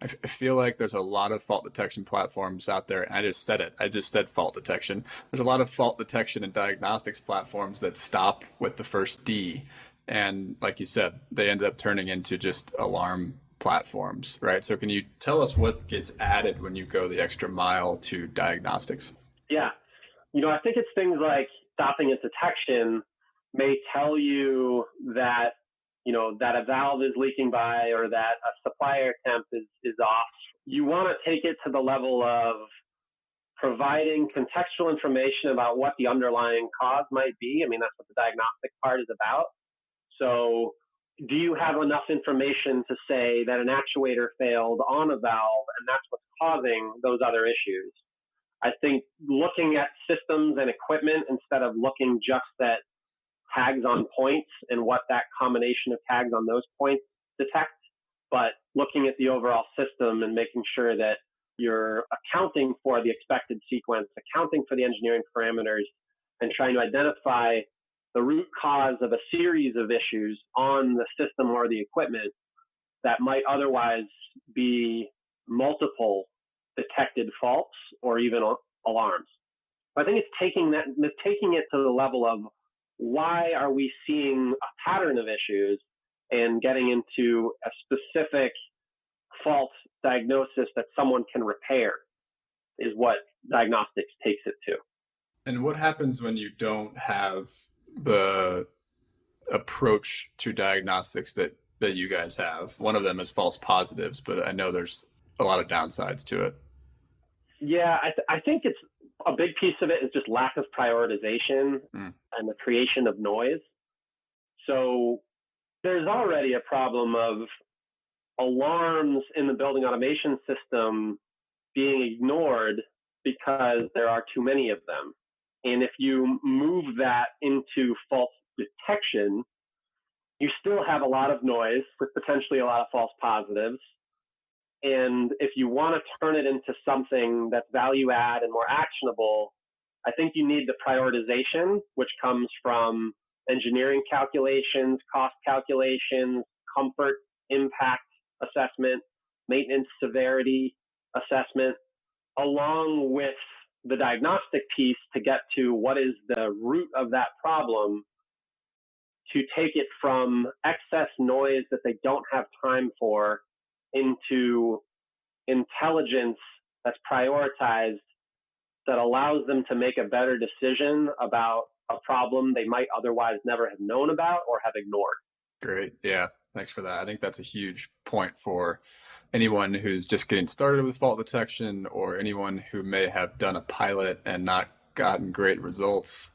I feel like there's a lot of fault detection platforms out there. And I just said it. I just said fault detection. There's a lot of fault detection and diagnostics platforms that stop with the first D. And like you said, they ended up turning into just alarm platforms, right? So can you tell us what gets added when you go the extra mile to diagnostics? Yeah. I think it's things like stopping and detection may tell you that, that a valve is leaking by or that a supplier temp is off. You want to take it to the level of providing contextual information about what the underlying cause might be. I mean, that's what the diagnostic part is about. So do you have enough information to say that an actuator failed on a valve and that's what's causing those other issues? I think looking at systems and equipment instead of looking just at tags on points and what that combination of tags on those points detect, but looking at the overall system and making sure that you're accounting for the expected sequence, accounting for the engineering parameters, and trying to identify the root cause of a series of issues on the system or the equipment that might otherwise be multiple detected faults or even alarms. I think it's taking it to the level of why are we seeing a pattern of issues and getting into a specific fault diagnosis that someone can repair is what diagnostics takes it to. And what happens when you don't have the approach to diagnostics that you guys have? One of them is false positives, but I know there's a lot of downsides to it. Yeah, I think it's a big piece of it is just lack of prioritization and the creation of noise. So there's already a problem of alarms in the building automation system being ignored because there are too many of them. And if you move that into fault detection, you still have a lot of noise with potentially a lot of false positives. And if you want to turn it into something that's value add and more actionable, I think you need the prioritization, which comes from engineering calculations, cost calculations, comfort, impact assessment, maintenance severity assessment, along with the diagnostic piece to get to what is the root of that problem, to take it from excess noise that they don't have time for into intelligence that's prioritized that allows them to make a better decision about a problem they might otherwise never have known about or have ignored. Great. Yeah. Thanks for that. I think that's a huge point for anyone who's just getting started with fault detection or anyone who may have done a pilot and not gotten great results.